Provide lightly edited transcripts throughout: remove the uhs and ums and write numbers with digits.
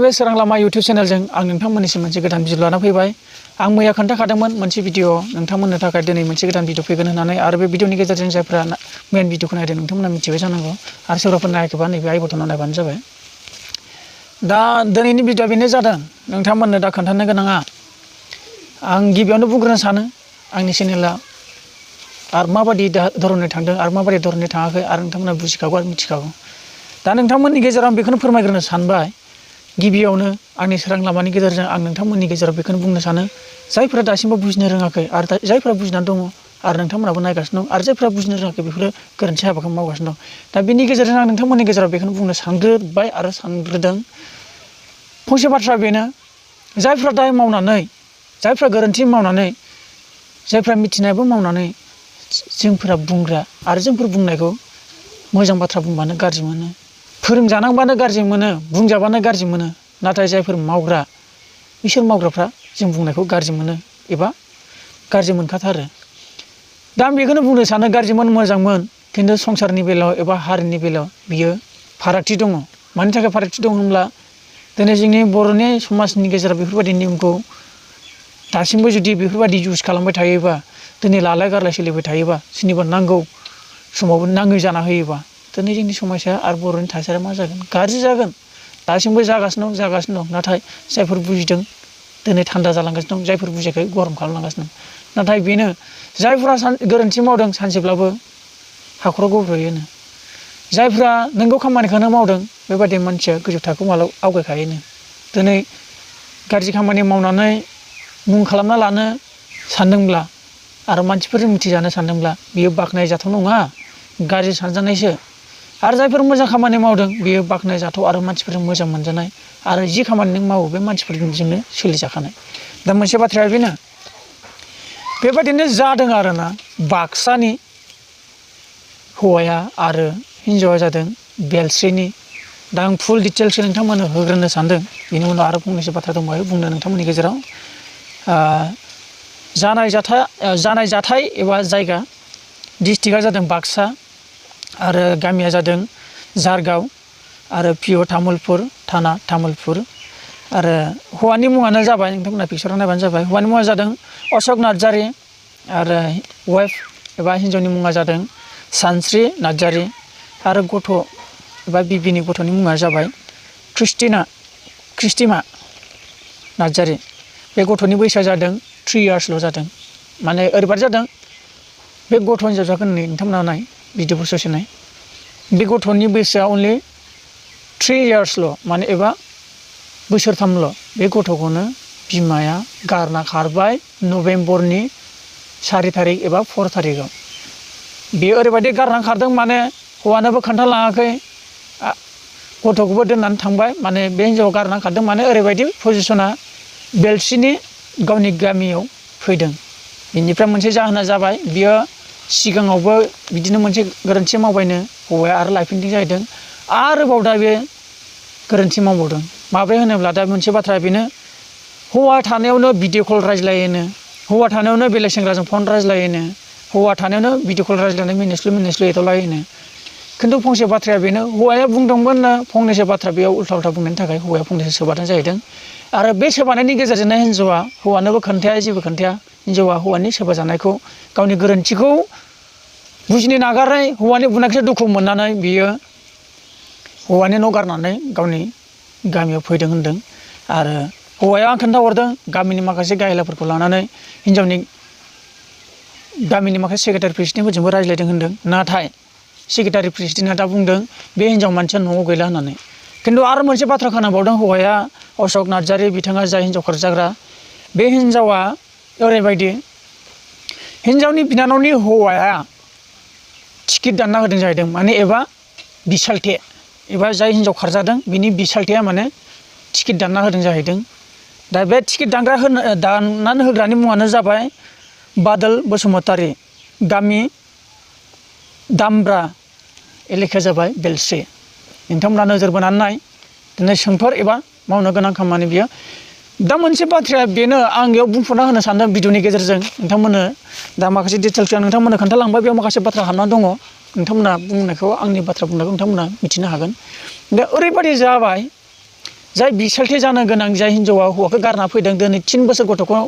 बे सोरां लामा YouTube चेनेलजों आं नोंथांमोननिसिम मोनसे गोदान भिडिअ लाना फैबाय। आं मैया खोन्थाखादोंमोन मोनसे भिडिअ नोंथांमोननो थाखाय दिनै मोनसे गोदान भिडिअ फैगोन होननानै आरो बे भिडिअनि गेजेरजों जायफ्रा मेन भिडिअखौ नायदों नोंथांमोना मिथिबाय जानांगौ आरो सोरबाफोर नायाखैबा नैबे आइ बटनाव नायबानो जाबाय। दा दिनैनि भिडिअआ बेनो जादों नोंथांमोननो दा खोन्थानो गोनाङा आं गिबियावनो बुंग्रोनो सानो आंनि चेनेला आरो माबायदि धरननि थांदों आरो माबायदि धरननि थाङाखै आरो नोंथांमोना बुजिखागौ आरो मिथिखागौ। दा नोंथांमोननि गेजेराव आं बेखौनो फोरमायग्रोनो सानबाय। गिबियावनो आंनि सोरां लामानि गेजेरजों आं नोंथांमोननि गेजेराव बेखौनो बुंनो सानो जायफोरा दासिमबो बुजिनो रोङाखै आरो जायफोरा बुजिनानै दङ आरो नोंथांमोनाबो नायगासिनो दं आरो जायफोरा बुजिनो रोङाखै बेफोरो गोरोन्थि हाबाखौ मावगासिनो दं। दा बेनि गेजेरजों आं नोंथांमोननि गेजेराव बेखौनो बुंनो सानग्रोबाय आरो सानग्रोदों। फंसे बाथ्रा बेनो जायफ्रा दाय मावनानै जायफ्रा गोरोन्थि मावनानै जायफ्रा मिथिनायबो मावनानै जोंफोरा बुंग्रा आरो जोंफोर बुंनायखौ मोजां बाथ्रा बुंबानो गाज्रि मोनो, फोरोंजानांबानो गाज्रि मोनो, बुंजाबानो गाज्रि मोनो। नाथाय जायफोर मावग्रा बिसोर मावग्राफ्रा जों बुंनायखौ गाज्रि मोनो एबा गाज्रि मोनखाथारो। दा आं बेखौनो बुंनो सानो गाज्रिमोन मोजांमोन खिन्थु संसारनि बेलायाव एबा हारिनि बेलायाव बियो फारागथि दङ। मानि थाखाय फारागथि दं होनब्ला दिनै जोंनि बर'नि समाजनि गेजेराव बेफोरबायदि नियमखौ दासिमबो जुदि बेफोरबायदि इउज खालामबाय थायोबा दिनै लालाय गारलाय सोलिबाय थायोबा सोरनिबा नांगौ समावबो नाङै जाना होयोबा दिनै जोंनि समाजा आरो बर'नि थासारिया मा जागोन गाज्रि जागोन। दासिमबो जागासिनो दं नाथाय जायफोर बुजिदों दिनै थान्दा जालांगासिनो दं, जायफोर बुजियाखै गरम खालामलांगासिनो दं। नाथाय बेनो जायफोरा गोरोन्थि मावदों सानसेब्लाबो हाखराव गब्र'योनो, जायफ्रा नोंगौ खामानिखौनो मावदों बेबायदि मानसिया गोजौ थाखोआव मालाबा आवगायखायोनो। दिनै गाज्रि खामानि मावनानै मुं खालामना लानो सानदोंब्ला आरो मानसिफोरजों मिथिजानो सानदोंब्ला बियो बाख्नायजाथाव नङा, गाज्रि सानजानायसो। आरो जायफोर मोजां खामानि मावदों बियो बाख्नायजाथाव आरो मानसिफोरजों मोजां मोनजानाय आरो जि खामानि नों मावो बे मानसिफोरजोंनो सोलिजाखानाय। दा मोनसे बाथ्राया बेनो बेबायदिनो जादों आरोना बाक्सानि हौवाया आरो हिन्जावा जादों बेलस्रिनि। दा आं फुल डिटेल्सखौ नोंथांमोननो होग्रोनो सानदों, बेनि उनाव आरो फंनैसो बाथ्रा दंबावो बुंनो नोंथांमोननि गेजेराव। जानाय जाथाय एबा जायगा डिस्ट्रिक्टआ जादों बाक्सा आरो गामिया जादों जारगाव आरो पिअ तामुलपुर थाना तामुलपुर। आरो हौवानि मुङानो जाबाय नोंथांमोना पिक्साराव नायबानो जाबाय। हौवानि मुङा जादों अशक नार्जारि आरो वाइफ एबा हिन्जावनि मुङा जादों सानस्रि नार्जारि आरो गथ' एबा बिबिनि गथ'नि मुङा जाबाय क्रिस्टिमा नार्जारि। बे गथ'नि बैसोआ जादों 3 इयार्सल' जादों। माने ओरैबादि जादों बे गथ' हिन्जावसाखौ नोंथांमोना नाय भिडिअफोर ससे नाय, बे गथ'नि बैसोआ अनलि 3 इयार्सल' माने एबा बोसोरथामल'। बे गथ'खौनो बिमाया गारना खारबाय नभेम्बरनि 4 थारिख एबा 4 थारिखआव। बेयो ओरैबायदि गारना खारदों माने हौवानोबो खोन्थालाङाखै, गथ'खौबो दोननानै थांबाय। माने बे हिन्जावा गारना खारदों माने ओरैबायदि पजिसना बेलस्रिनि गावनि गामियाव फैदों। बेनिफ्राय मोनसे जाहोना जाबाय बियो सिगाङावबो बिदिनो मोनसे गोरोन्थि मावबायनो हौवाया आरो लायफिनदों जाहैदों। आरोबाव दा बे गोरोन्थि मावबावदों। माब्रै होनोब्ला दा मोनसे बाथ्राया बेनो हौवा थानायावनो भिडिअ कल रायज्लायोनो, हौवा थानायावनो बेलेग सेंग्राजों फन रायज्लायोनो, हौवा थानायावनो भिडिअ कल रायज्लायनानै मिनिस्लु एदावलायोनो। खिन्थु फंसे बाथ्राया बेनो हौवाया बुंदोंमोननो फंनैसो बाथ्रा बेयाव उल्था बुंनायनि थाखाय हौवाया फंनैसो सोबादों जाहैदों। आरो बे सोबानायनि गेजेरजोंनो हिन्जावा हौवानोबो खोन्थाया जेबो खोन्थाया। हिन्जावा हौवानि सोबाजानायखौ गावनि गोरोन्थिखौ बुजिनो नागारनाय हौवानि बुंनायखौसो दुखु मोननानै बियो हौवानि न' गारनानै गावनि गामियाव फैदों होनदों। आरो हौवाया खोन्थाहरदों गामिनि माखासे गाहेलाफोरखौ लानानै हिन्जावनि गामिनि माखासे सेक्रेटारि प्रेसिडेन्टफोरजोंबो रायज्लायदों होनदों। नाथाय सेक्रेटारि प्रेसिडेन्टआ दा बुंदों बे हिन्जाव मानसिया न'आव गैला होननानै। खिन्थु आरो मोनसे बाथ्रा खोनाबावदों हौवाया अशक नार्जारि बिथाङा जाय हिन्जाव खारजाग्रा बे हिन्जावा ओरैबायदि हिन्जावनि बिनानावनि हौवाया टिकेट दानना होदों जाहैदों। माने एबा बिसालथे एबा जाय हिन्जाव खारजादों बिनि बिसालथेया माने टिकेट दानना होदों जाहैदों। दा बे टिकेट दाननानै होग्रानि मुङानो जाबाय बादल बसुमतारि, गामि दामब्रा, एलेखाया जाबाय बेलस्रि। नोंथांमोना नोजोर बोनानै नाय दिनै सोंफोर एबा मावनो गोनां खामानि बियो। दा मोनसे बाथ्राया बेनो आं बेयाव बुंफोरना होनो सानदों भिडिअनि गेजेरजों नोंथांमोननो दा माखासे डिटेल्सखौ आं नोंथांमोननो खोन्थालांबाय। बेयाव माखासे बाथ्रा हाबना दङ, नोंथांमोना बुंनायखौ आंनि बाथ्रा बुंनायखौ नोंथांमोना मिथिनो हागोन। दा ओरैबायदि जाबाय जाय बिसालथि जानो गोनां जाय हिनजावा हौवाखौ गारना फैदों दिनै 3 बोसोर गथ'खौ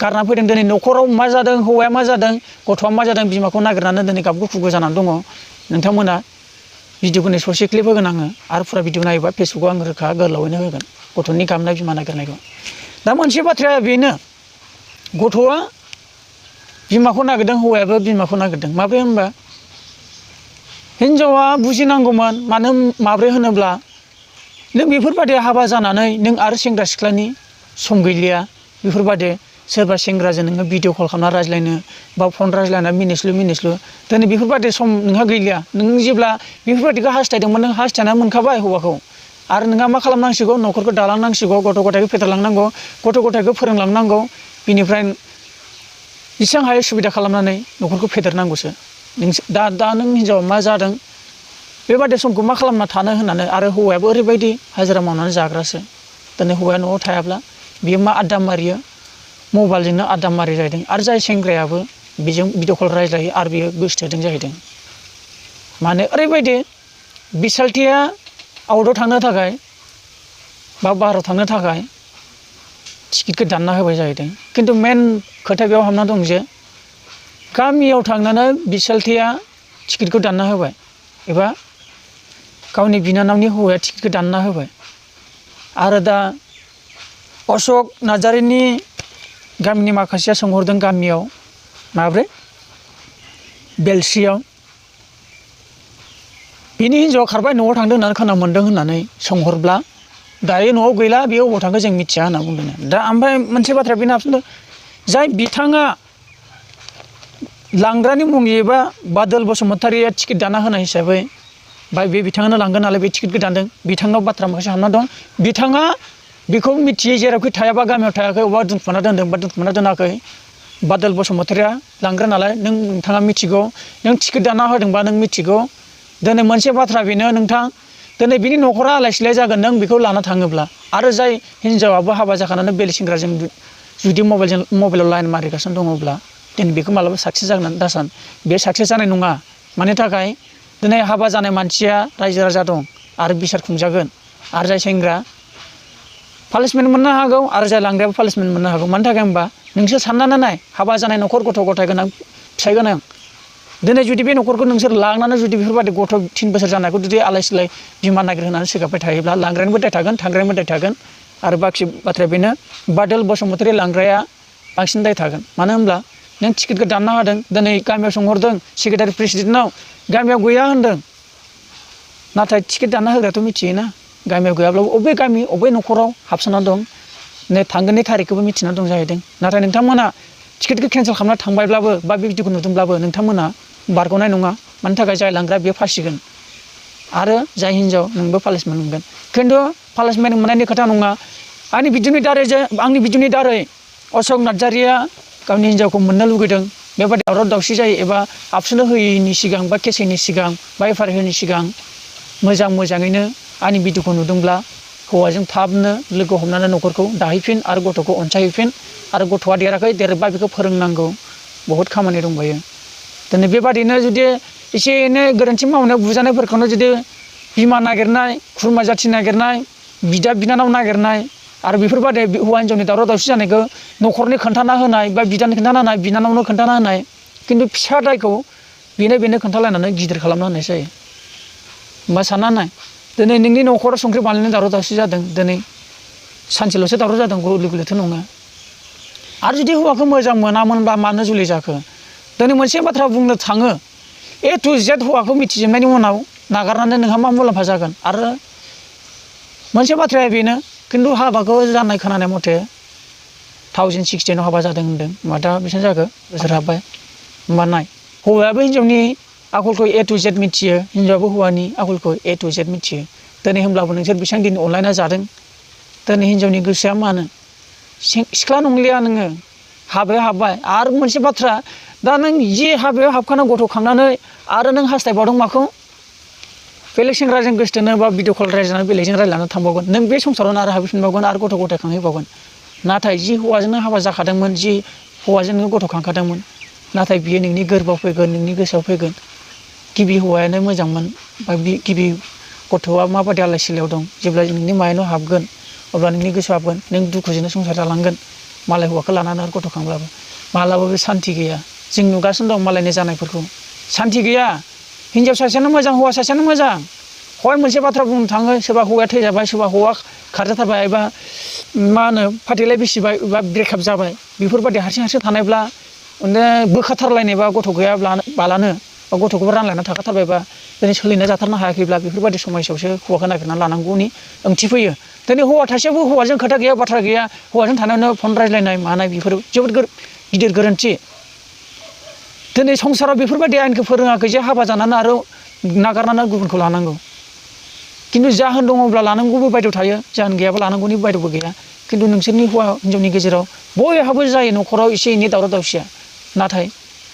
गारना फैदों दिनै न'खराव मा जादों हौवाया मा जादों गथ'आ मा जादों बिमाखौ नागिरनानै दिनै गाबगु खुगु जानानै दङ नोंथांमोना भिडिअखौ ससे क्लिप होगोन आङो आरो फुरा भिडिअ नायोबा फेसबुकआव आं रोखा गोलावैनो होगोन गथ'नि गाबनाय बिमा नागिरनायखौ दा मोनसे बाथ्राया बेनो गथ'आ बिमाखौ नागिरदों हौवायाबो बिमाखौ नागिरदों माब्रै होनबा हिनजावा बुजिनांगौमोन मानो माब्रै होनोब्ला नों बेफोरबायदि हाबा जानानै नों आरो सेंग्रा सिख्लानि सम गैलिया बेफोरबायदि सोरबा सेंग्राजों नोङो भिडिअ कल खालामना रायज्लायनो बा फन रायज्लायना मिनिस्लु दिनै बेफोरबायदि सम नोंहा गैलिया नों जेब्ला बेफोरबायदिखौ हास्थायदोंमोन नों हास्थायना मोनखाबाय हौवाखौ आरो नोंहा मा खालामनांसिगौ न'खरखौ दालांनांसिगौ गथ' गथायखौ फेदेरलांनांगौ गथ' गथायखौ फोरोंलांनांगौ बिनिफ्राय जेसेबां हायो सुबिदा खालामनानै न'खरखौ फेदेरनांगौसो दा नों हिनजावा मा जादों बेबादि समखौ मा खालामना थानो होननानै आरो हौवायाबो ओरैबायदि हाजिरा मावनानै जाग्रासो दिनै हौवाया न'आव थायाब्ला बियो मा आड्डा मारियो मबाइलजोंनो आड्डा मारि जाहैदों आरो जाय सेंग्रायाबो बेजों भिडिअ कल रायज्लायो आरो बियो गोसोथोदों जाहैदों माने ओरैबायदि बिसालथिया आउटआव थांनो थाखाय बा बाहेरायाव थांनो थाखाय टिकेटखौ दानना होबाय जाहैदों खिन्थु मेन खोथा बेयाव हाबना दं जे गामियाव थांनानै बिसालथिया टिकेटखौ दानना होबाय एबा गावनि बिनानावनि हौवाया टिकेटखौ दानना होबाय आरो दा अशक नार्जारिनि गामिनि माखासेया सोंहरदों गामियाव माब्रै बेलस्रियाव बिनि हिनजावा खारबाय न'आव थांदों होननानै खोना मोन्दों होननानै सोंहरब्ला दायो न'आव गैला बेयो अबाव थांखो जों मिथिया होनना बुंदों दा ओमफ्राय मोनसे बाथ्रा बेनो हाबसनदों जाय बिथाङा लांग्रानि मुङै एबा बादल बसुमतारिया टिकेट दाना होनाय हिसाबै बा बे बिथाङानो लांगोन नालाय बे टिकेटखौ दानदों बिथांनाव बाथ्रा माखासे हाबना दं बिथाङा बेखौ मिथियै जेरावखि थायाबा गामियाव थायाखै अबा दोनखुमाना दोनदों बा दोनखुमाना दोनाखै बादल बसुमतारिया लांग्रा नालाय नोंथाङा मिथिगौ नों टिकेट दाना होदोंबा नों मिथिगौ दिनै मोनसे बाथ्रा बेनो नोंथां दिनै बिनि न'खरा आलाय सिलाय जागोन नों बेखौ लाना थाङोब्ला आरो जाय हिनजावाबो हाबा जाखानानै बेलेग सेंग्राजों जुदि मबाइलाव लाइन मारिगासिनो दङब्ला दिनै बेखौ मालाबा साक्सेस जागोन होननानै दासान बे साक्सेस जानाय नङा मानि थाखाय दिनै हाबा जानाय मानसिया रायजो राजा दं आरो बिसार खुंजागोन आरो जाय सेंग्रा पानिशमेन्ट मोननो हागौ आरो जाय लांग्रायाबो पानिशमेन्ट मोननो हागौ मानि थाखाय होनबा नोंसोर साननानै नाय हाबा जानाय न'खर गथ' गथाय गोनां फिसाइ गोनां दिनै जुदि बे न'खरखौ नोंसोर लांनानै जुदि बेफोरबायदि गथ' 3 बोसोर जानायखौ जुदि आलाय सिलाय बिमा नागिर होनानै सोगाबबाय थायोब्ला लांग्रानिबो दाय थागोन थांग्रानिबो दाय थागोन आरो बाखि बाथ्राया बेनो बादल बसुमतारि लांग्राया बांसिन दाय थागोन मानो होनब्ला नों टिकेटखौ दानना होदों दिनै गामियाव सोंहरदों सेक्रेटारि प्रेसिडेन्टनाव गामियाव गैया होनदों नाथाय टिकेट दानना होग्रायाथ' मिथियोना गामियाव गैयाब्लाबो अबे गामि अबे न'खराव हाबसोना दं नै थांगोननि थारिखखौबो मिथिना दं जाहैदों नाथाय नोंथांमोना टिकेटखौ केन्सेल खालामना थांबायब्लाबो बा बे भिडिअखौ नुदोंब्लाबो नोंथांमोना बारग'नाय नङा मानि थाखाय जाय लांग्रा बेयो फासिगोन आरो जाय हिनजाव नोंबो पानिशमेन्ट मोनगोन खिन्थु पानिशमेन्ट मोननायनि खोथा नङा आंनि भिडिअनि दारै अशक नार्जारिया गावनि हिनजावखौ मोननो लुगैदों बेबायदि दावराव दावसि जायो एबा हाबसोनो होयैनि सिगां बा केसेनि सिगां बा एफआइआर होयैनि सिगां मोजाङैनो आंनि भिडिअखौ नुदोंब्ला हौवाजों थाबनो लोगो हमनानै न'खरखौ दाहैफिन आरो गथ'खौ अनसायहैफिन आरो गथ'आ देराखै देरबा बेखौ फोरोंनांगौ बहुद खामानि दंबायो दिनै बेबादिनो जुदि एसे एनै गोरोन्थि मावनायाव बुजानायफोरखौनो जुदि बिमा नागिरनाय खुरमा जाथि नागिरनाय बिदा बिनानाव नागिरनाय आरो बेफोरबायदि हौवा हिनजावनि दावराव दावसि जानायखौ न'खरनि खोन्थाना होनाय बा बिदानो खोन्थाना होनाय बिनानावनो खोन्थाना होनाय खिन्थु फिसा दायखौ बेनो खोन्थालायनानै गिदिर खालामना होनाय जायो होमबा सानना नाय दिनै नोंनि न'खराव संख्रि बानलुनि दावराव दावसि जादों दिनै सानसेल'सो दावराव जादों गुलि गुलिथ' नङा आरो जुदि हौवाखौ मोजां मोनामोनब्ला मानो जुलि जाखो दिनै मोनसे बाथ्रा बुंनो थाङो A to Z हौवाखौ मिथिजोबनायनि उनाव नागारनानै नोंहा मा मुलाम्फा जागोन आरो मोनसे बाथ्राया बेनो खिन्थु हाबाखौ जानाय खोनानाय मथे 2016 हाबा जादों होनदों मा दा बेसेबां जाखो बोसोर हाबबाय होमबा नाय हौवायाबो हिनजावनि आखलखौ A to Z मिथियो हिनजावाबो हौवानि आखलखौ A to Z मिथियो दिनै होमब्लाबो नोंसोर बेसेबां दिन अनलायना जादों दिनै हिनजावनि गोसोआ मानो सिख्ला नंलिया नोङो हाबायाव हाबबाय आरो मोनसे बाथ्रा दा नों जि हाबायाव हाबखाना गथ' खांनानै आरो नों हास्थायबावदों माखौ बेलेग सेंग्राजों गोसोथोनो बा भिडिअ कल रायज्लायनानै बेलेगजों रायज्लायनानै थांबावगोन नों बे संसारावनो आरो हाबफिनबावगोन आरो गथ' गथाय खांहैबावगोन नाथाय जि हौवाजों नों हाबा जाखादोंमोन जि हौवाजों नों गथ' खांखादोंमोन नाथाय बियो नोंनि गोरबोआव फैगोन नोंनि गोसोआव फैगोन गिबि हौवायानो मोजांमोन बा गिबि गथ'आ माबायदि आलाय सिलायाव दं जेब्ला नोंनि माइनाव हाबगोन अब्ला नोंनि गोसोआ हाबगोन नों दुखुजोंनो संसार जालांगोन मालाय हौवाखौ लानानै आरो गथ' खांब्लाबो मालाबाबो सान्ति गैया जों नुगासिनो दं मालायनि जानायफोरखौ सान्ति गैया हिनजाव सासेयानो मोजां हौवा सासेयानो मोजां हय मोनसे बाथ्रा बुंनो थाङो सोरबा हौवाया थैजाबाय सोरबा हौवा खारजाथारबाय एबा मा होनो फाथैलाय बिसिबाय एबा ब्रेकआप जाबाय बेफोरबायदि हारसिं थानायब्ला बोखाथारलायनायबा गथ' गैयाबालानो बा गथ'खौबो रानलायना थाखाथारबायबा दिनै सोलिना जाथारनो हायाखैब्ला बेफोरबायदि समयसायावसो हौवाखौ नागिरना लानांगौनि ओंथि फैयो दिनै हौवा थासेयावबो हौवाजों खोथा गैया बाथ्रा गैया हौवाजों थानायावनो फन रायज्लायनाय मानाय बेफोर जोबोद गिदिर गोरोन्थि दिनै संसाराव बेफोरबायदि आयेनखौ फोरोङाखै जे हाबा जानानै आरो नागारनानै गुबुनखौ लानांगौ खिन्थु जाहोन दङब्ला लानांगौबो बायद' थायो जाहोन गैयाबा लानांगौनि बायद'बो गैया खिन्थु नोंसोरनि हौवा हिनजावनि गेजेराव बयहाबो जायो न'खराव एसे एनै दावराव दावसिया नाथाय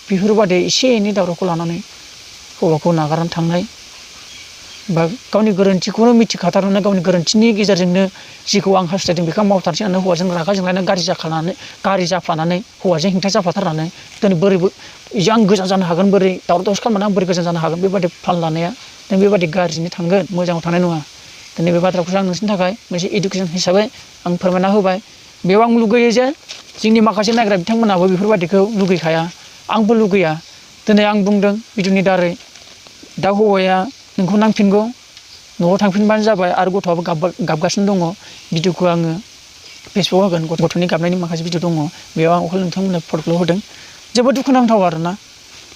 बेफोरबायदि एसे एनै दावरावखौ लानानै हौवाखौ नागारनानै थांनाय बा गावनि गोरोन्थिखौनो मिथिखाथारनानै गावनि गोरोन्थिनि गेजेरजोंनो जिखौ आं हास्थायदों बेखौ मावथारसै होननानै हौवाजों रागा जोंलायनानै गाज्रि जाफ्लानानै हौवाजों हेंथा जाफाथारनानै दिनै बोरै आं गोजान जानो हागोन बोरै दावराव दावसि खालामनानै आं बोरै गोजान जानो हागोन बेबायदि प्लान लानाया नों बेबायदि गाज्रिनो थांगोन मोजाङाव थानाय नङा दिनै बे बाथ्राखौसो आं नोंसोरनि थाखाय मोनसे इडुकेसन हिसाबै आं फोरमायना होबाय बेयाव आं लुगैयो जे जोंनि माखासे नायग्रा बिथांमोनाबो बेफोरबायदिखौ लुगैखाया आंबो लुगैया दिनै आं बुंदों भिडिअनि दारै दा हौवाया नोंखौ नांफिनगौ न'आव थांफिनबानो जाबाय आरो गथ'आबो गाबगासिनो दङ भिडिअखौ आङो फेसबुकआव होगोन गथ'नि गाबनायनि माखासे भिडिअ दङ बेयाव आं अकल नोंथांमोननो फट'ल' होदों जोबोद दुखुनांथाव आरोना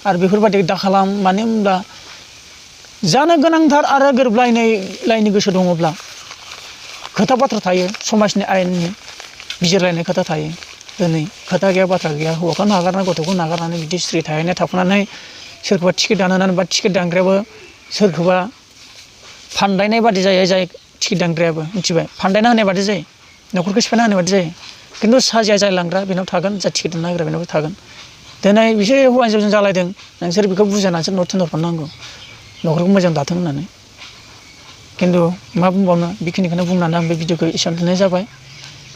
आरो बेफोरबायदि दाखालाम मानो होनब्ला जानो गोनांथार आरो गोरोबलायनायनि गोसो दङब्ला खोथा बाथ्रा थायो समाजनि आयेननि बिजिरलायनाय खोथा थायो दिनै खोथा गैया बाथ्रा गैया हौवाखौ नागारनानै गथ'खौ नागारनानै बिदि स्रि थाहैनाय थाफानानै सोरखौबा टिकेट दानहोनानै बा टिकेट दानग्रायाबो सोरखौबा फानदायनाय बादि जायो जाय टिकेट दानग्रायाबो मिथिबाय फानदायना होनाय बादि जायो न'खरखौ सिफायना होनाय बादि जायो खिन्थु साजिया जाय लांग्रा बेनाव थागोन जाय टिकेट दाननो होग्रा बेनावबो थागोन दिनै बिसोर हौवा हिनजावजों जालायदों नोंसोर बेखौ बुजायनानैसो न'आव थिनहरफिननांगौ न'खरखौ मोजां दाथों होननानै खिन्थु मा बुंबावनो बेखिनिखौनो बुंनानै आं बे भिडिअखौ एसेयावनो दोननाय जाबाय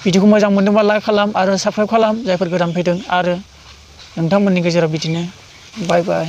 भिडिअखौ मोजां मोनदोंबा लाइक खालाम आरो साबस्क्राइब खालाम जायफोर गोदान फैदों आरो नोंथांमोननि गेजेराव बिदिनो बाय बाय